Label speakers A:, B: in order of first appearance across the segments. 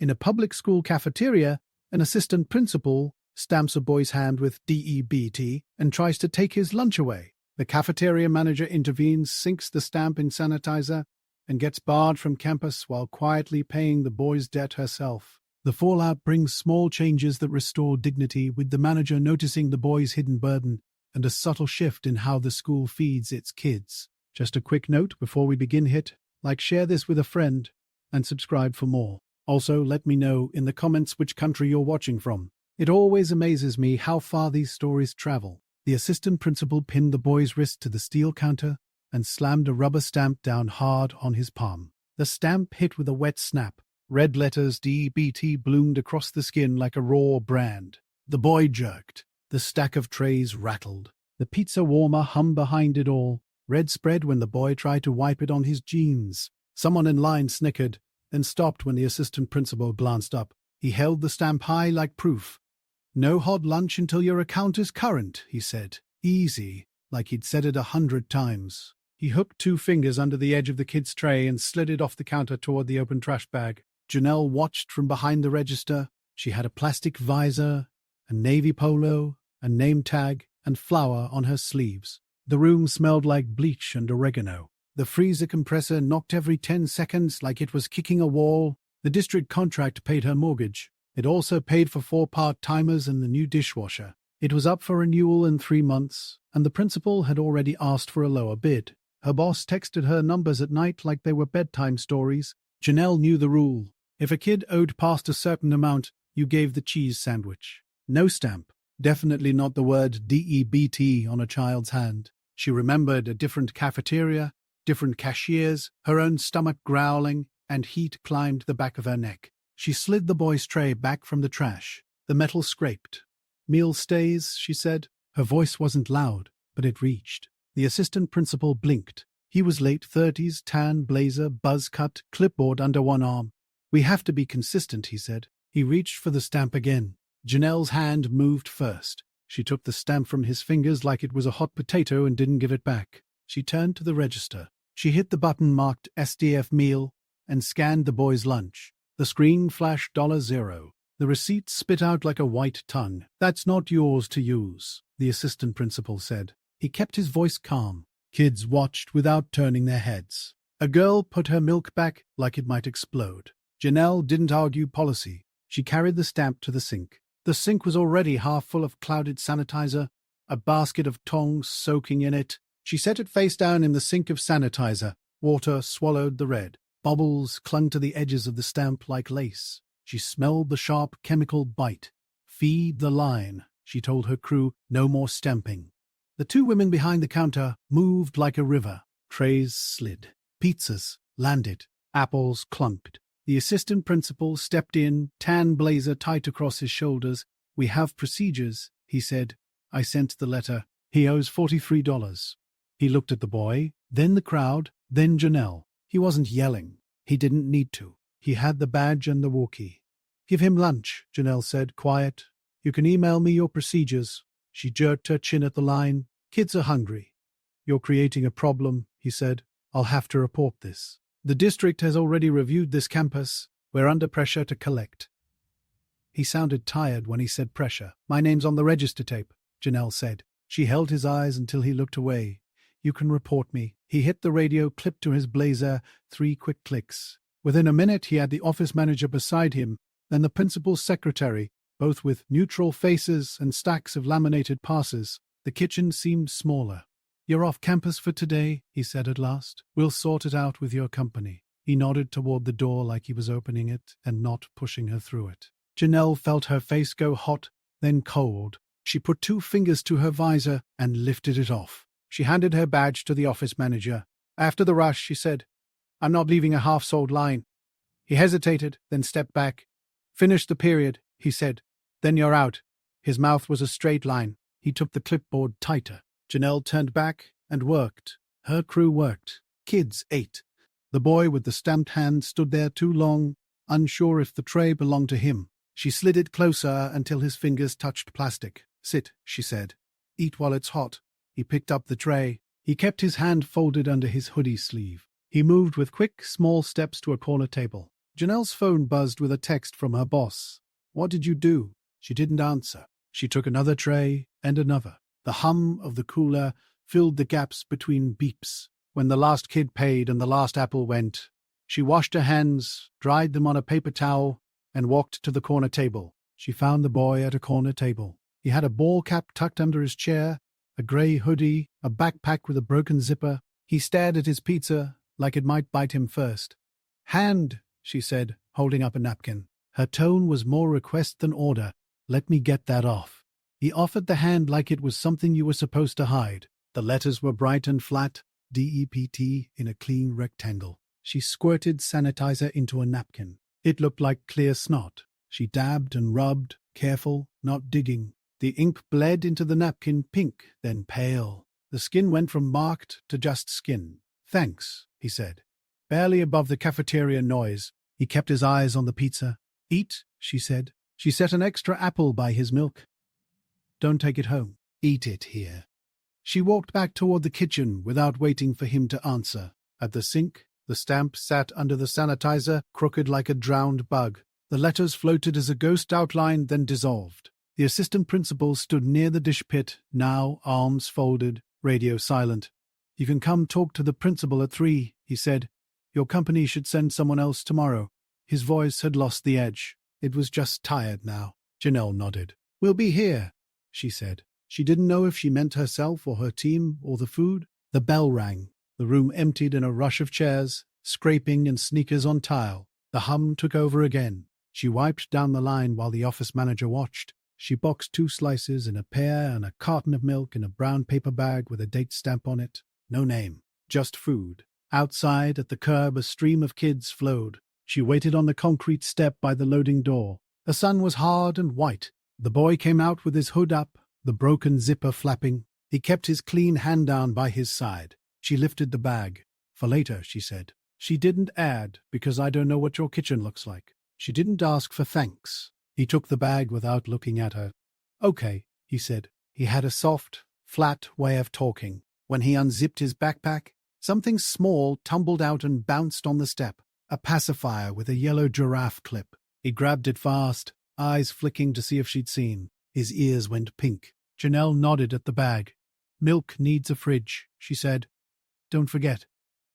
A: In a public school cafeteria, an assistant principal stamps a boy's hand with DEBT and tries to take his lunch away. The cafeteria manager intervenes, sinks the stamp in sanitizer, and gets barred from campus while quietly paying the boy's debt herself. The fallout brings small changes that restore dignity, with the manager noticing the boy's hidden burden and a subtle shift in how the school feeds its kids. Just a quick note before we begin: share this with a friend, and subscribe for more. Also, let me know in the comments which country you're watching from. It always amazes me how far these stories travel. The assistant principal pinned the boy's wrist to the steel counter and slammed a rubber stamp down hard on his palm. The stamp hit with a wet snap. Red letters DBT bloomed across the skin like a raw brand. The boy jerked. The stack of trays rattled. The pizza warmer hummed behind it all. Red spread when the boy tried to wipe it on his jeans. Someone in line snickered, then stopped when the assistant principal glanced up. He held the stamp high like proof. "No hot lunch until your account is current," he said. Easy, like he'd said it 100 times. He hooked 2 fingers under the edge of the kid's tray and slid it off the counter toward the open trash bag. Janelle watched from behind the register. She had a plastic visor, a navy polo, a name tag, and flour on her sleeves. The room smelled like bleach and oregano. The freezer compressor knocked every 10 seconds like it was kicking a wall. The district contract paid her mortgage. It also paid for 4 part-timers and the new dishwasher. It was up for renewal in 3 months, and the principal had already asked for a lower bid. Her boss texted her numbers at night like they were bedtime stories. Janelle knew the rule. If a kid owed past a certain amount, you gave the cheese sandwich. No stamp. Definitely not the word DEBT on a child's hand. She remembered a different cafeteria, different cashiers, her own stomach growling, and heat climbed the back of her neck. She slid the boy's tray back from the trash. The metal scraped. "Meal stays," she said. Her voice wasn't loud, but it reached. The assistant principal blinked. He was late 30s, tan blazer, buzz cut, clipboard under one arm. "We have to be consistent," he said. He reached for the stamp again. Janelle's hand moved first. She took the stamp from his fingers like it was a hot potato and didn't give it back. She turned to the register. She hit the button marked SDF meal and scanned the boy's lunch. The screen flashed $0. The receipt spit out like a white tongue. "That's not yours to use," the assistant principal said. He kept his voice calm. Kids watched without turning their heads. A girl put her milk back like it might explode. Janelle didn't argue policy. She carried the stamp to the sink. The sink was already half full of clouded sanitizer, a basket of tongs soaking in it. She set it face down in the sink of sanitizer. Water swallowed the red. Bubbles clung to the edges of the stamp like lace. She smelled the sharp chemical bite. "Feed the line," she told her crew. "No more stamping." The 2 women behind the counter moved like a river. Trays slid. Pizzas landed. Apples clunked. The assistant principal stepped in, tan blazer tight across his shoulders. "We have procedures," he said. "I sent the letter. He owes $43. He looked at the boy, then the crowd, then Janelle. He wasn't yelling. He didn't need to. He had the badge and the walkie. "Give him lunch," Janelle said, quiet. "You can email me your procedures." She jerked her chin at the line. "Kids are hungry." "You're creating a problem," he said. "I'll have to report this. The district has already reviewed this campus. We're under pressure to collect." He sounded tired when he said pressure. "My name's on the register tape," Janelle said. She held his eyes until he looked away. "You can report me." He hit the radio clip to his blazer, 3 quick clicks. Within a minute he had the office manager beside him, then the principal's secretary, both with neutral faces and stacks of laminated passes. The kitchen seemed smaller. "You're off campus for today," he said at last. "We'll sort it out with your company." He nodded toward the door like he was opening it and not pushing her through it. Janelle felt her face go hot, then cold. She put 2 fingers to her visor and lifted it off. She handed her badge to the office manager. After the rush, she said, "I'm not leaving a half-sold line." He hesitated, then stepped back. "Finish the period," he said. "Then you're out." His mouth was a straight line. He took the clipboard tighter. Janelle turned back and worked. Her crew worked. Kids ate. The boy with the stamped hand stood there too long, unsure if the tray belonged to him. She slid it closer until his fingers touched plastic. "Sit," she said. "Eat while it's hot." He picked up the tray. He kept his hand folded under his hoodie sleeve. He moved with quick, small steps to a corner table. Janelle's phone buzzed with a text from her boss. What did you do? She didn't answer. She took another tray and another. The hum of the cooler filled the gaps between beeps. When the last kid paid and the last apple went, she washed her hands, dried them on a paper towel, and walked to the corner table. She found the boy at a corner table. He had a ball cap tucked under his chair, a grey hoodie, a backpack with a broken zipper. He stared at his pizza like it might bite him first. Hand, she said, holding up a napkin. Her tone was more request than order. Let me get that off. He offered the hand like it was something you were supposed to hide. The letters were bright and flat, DEPT in a clean rectangle. She squirted sanitizer into a napkin. It looked like clear snot. She dabbed and rubbed, careful, not digging. The ink bled into the napkin pink, then pale. The skin went from marked to just skin. Thanks, he said. Barely above the cafeteria noise, he kept his eyes on the pizza. Eat, she said. She set an extra apple by his milk. Don't take it home. Eat it here. She walked back toward the kitchen without waiting for him to answer. At the sink, the stamp sat under the sanitizer, crooked like a drowned bug. The letters floated as a ghost outline, then dissolved. The assistant principal stood near the dish pit, now arms folded, radio silent. You can come talk to the principal at 3, he said. Your company should send someone else tomorrow. His voice had lost the edge. It was just tired now. Janelle nodded. We'll be here, she said. She didn't know if she meant herself or her team or the food. The bell rang. The room emptied in a rush of chairs, scraping and sneakers on tile. The hum took over again. She wiped down the line while the office manager watched. She boxed 2 slices and a pear and a carton of milk in a brown paper bag with a date stamp on it. No name, just food. Outside, at the curb, a stream of kids flowed. She waited on the concrete step by the loading door. The sun was hard and white. The boy came out with his hood up, the broken zipper flapping. He kept his clean hand down by his side. She lifted the bag. For later, she said. She didn't add, because I don't know what your kitchen looks like. She didn't ask for thanks. He took the bag without looking at her. Okay, he said. He had a soft, flat way of talking. When he unzipped his backpack, something small tumbled out and bounced on the step. A pacifier with a yellow giraffe clip. He grabbed it fast, eyes flicking to see if she'd seen. His ears went pink. Janelle nodded at the bag. Milk needs a fridge, she said. Don't forget.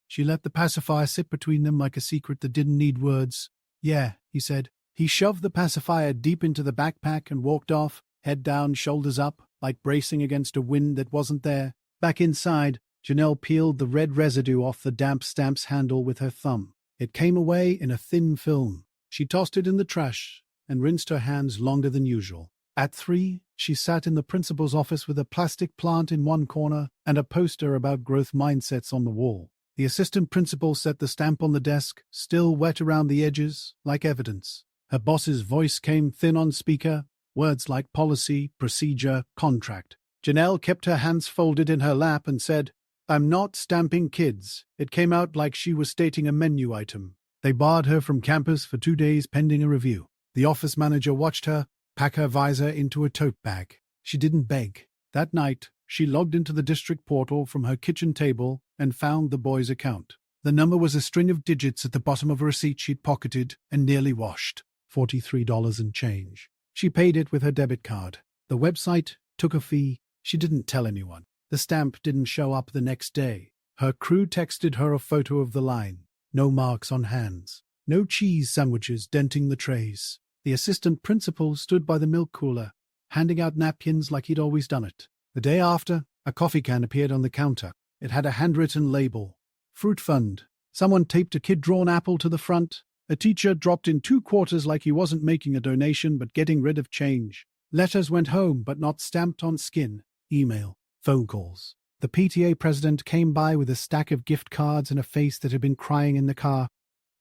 A: She let the pacifier sit between them like a secret that didn't need words. Yeah, he said. He shoved the pacifier deep into the backpack and walked off, head down, shoulders up, like bracing against a wind that wasn't there. Back inside, Janelle peeled the red residue off the damp stamp's handle with her thumb. It came away in a thin film. She tossed it in the trash and rinsed her hands longer than usual. At 3, she sat in the principal's office with a plastic plant in one corner and a poster about growth mindsets on the wall. The assistant principal set the stamp on the desk, still wet around the edges, like evidence. Her boss's voice came thin on speaker, words like policy, procedure, contract. Janelle kept her hands folded in her lap and said, I'm not stamping kids. It came out like she was stating a menu item. They barred her from campus for 2 days pending a review. The office manager watched her pack her visor into a tote bag. She didn't beg. That night, she logged into the district portal from her kitchen table and found the boy's account. The number was a string of digits at the bottom of a receipt she'd pocketed and nearly washed. $43 and change. She paid it with her debit card. The website took a fee. She didn't tell anyone. The stamp didn't show up the next day. Her crew texted her a photo of the line. No marks on hands. No cheese sandwiches denting the trays. The assistant principal stood by the milk cooler, handing out napkins like he'd always done it. The day after, a coffee can appeared on the counter. It had a handwritten label. Fruit Fund. Someone taped a kid-drawn apple to the front. A teacher dropped in 2 quarters like he wasn't making a donation but getting rid of change. Letters went home but not stamped on skin. Email. Phone calls. The PTA president came by with a stack of gift cards and a face that had been crying in the car.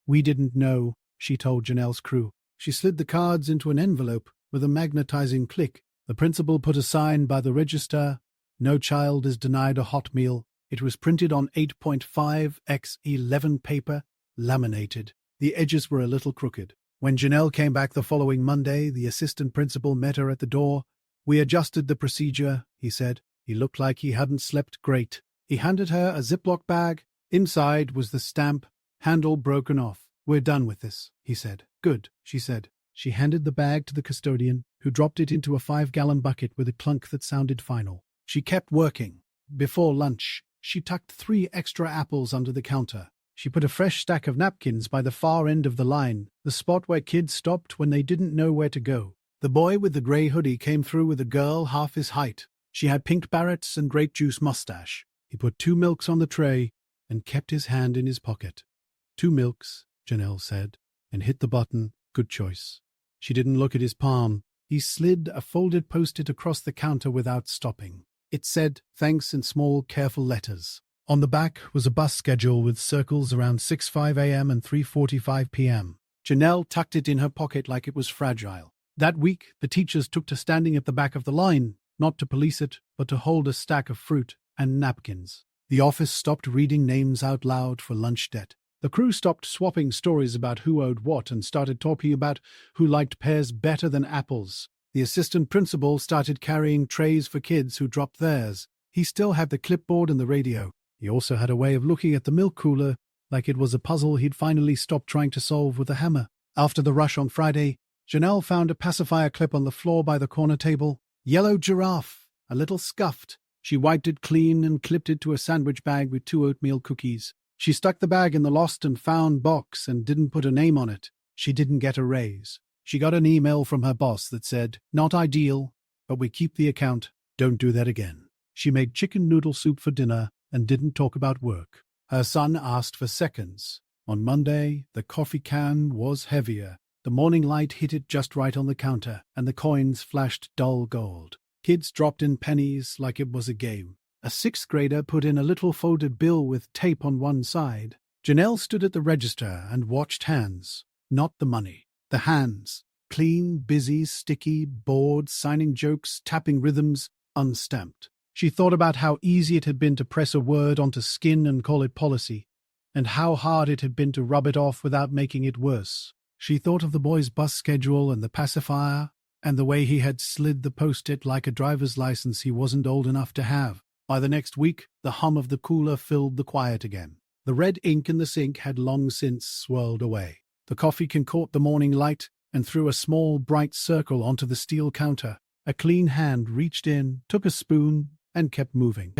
A: We didn't know, she told Janelle's crew. She slid the cards into an envelope with a magnetizing click. The principal put a sign by the register. No child is denied a hot meal. It was printed on 8.5 x 11 paper, laminated. The edges were a little crooked. When Janelle came back the following Monday, the assistant principal met her at the door. We adjusted the procedure, he said. He looked like he hadn't slept great. He handed her a Ziploc bag. Inside was the stamp, handle broken off. "We're done with this," he said. "Good," she said. She handed the bag to the custodian, who dropped it into a 5-gallon bucket with a clunk that sounded final. She kept working. Before lunch, she tucked 3 extra apples under the counter. She put a fresh stack of napkins by the far end of the line, the spot where kids stopped when they didn't know where to go. The boy with the grey hoodie came through with a girl half his height. She had pink barrettes and grape juice mustache. He put 2 milks on the tray and kept his hand in his pocket. 2 milks, Janelle said, and hit the button. Good choice. She didn't look at his palm. He slid a folded post-it across the counter without stopping. It said, "Thanks," in small, careful letters. On the back was a bus schedule with circles around 6:05 a.m. and 3:45 p.m. Janelle tucked it in her pocket like it was fragile. That week, the teachers took to standing at the back of the line, not to police it, but to hold a stack of fruit and napkins. The office stopped reading names out loud for lunch debt. The crew stopped swapping stories about who owed what and started talking about who liked pears better than apples. The assistant principal started carrying trays for kids who dropped theirs. He still had the clipboard and the radio. He also had a way of looking at the milk cooler like it was a puzzle he'd finally stopped trying to solve with a hammer. After the rush on Friday, Janelle found a pacifier clip on the floor by the corner table. Yellow giraffe, a little scuffed. She wiped it clean and clipped it to a sandwich bag with 2 oatmeal cookies. She stuck the bag in the lost and found box and didn't put a name on it. She didn't get a raise. She got an email from her boss that said, "Not ideal, but we keep the account. Don't do that again." She made chicken noodle soup for dinner and didn't talk about work. Her son asked for seconds. On Monday, the coffee can was heavier. The morning light hit it just right on the counter, and the coins flashed dull gold. Kids dropped in pennies like it was a game. A 6th grader put in a little folded bill with tape on one side. Janelle stood at the register and watched hands, not the money. The hands. Clean, busy, sticky, bored, signing jokes, tapping rhythms, unstamped. She thought about how easy it had been to press a word onto skin and call it policy, and how hard it had been to rub it off without making it worse. She thought of the boy's bus schedule and the pacifier, and the way he had slid the post-it like a driver's license he wasn't old enough to have. By the next week, the hum of the cooler filled the quiet again. The red ink in the sink had long since swirled away. The coffee can caught the morning light and threw a small, bright circle onto the steel counter. A clean hand reached in, took a spoon, and kept moving.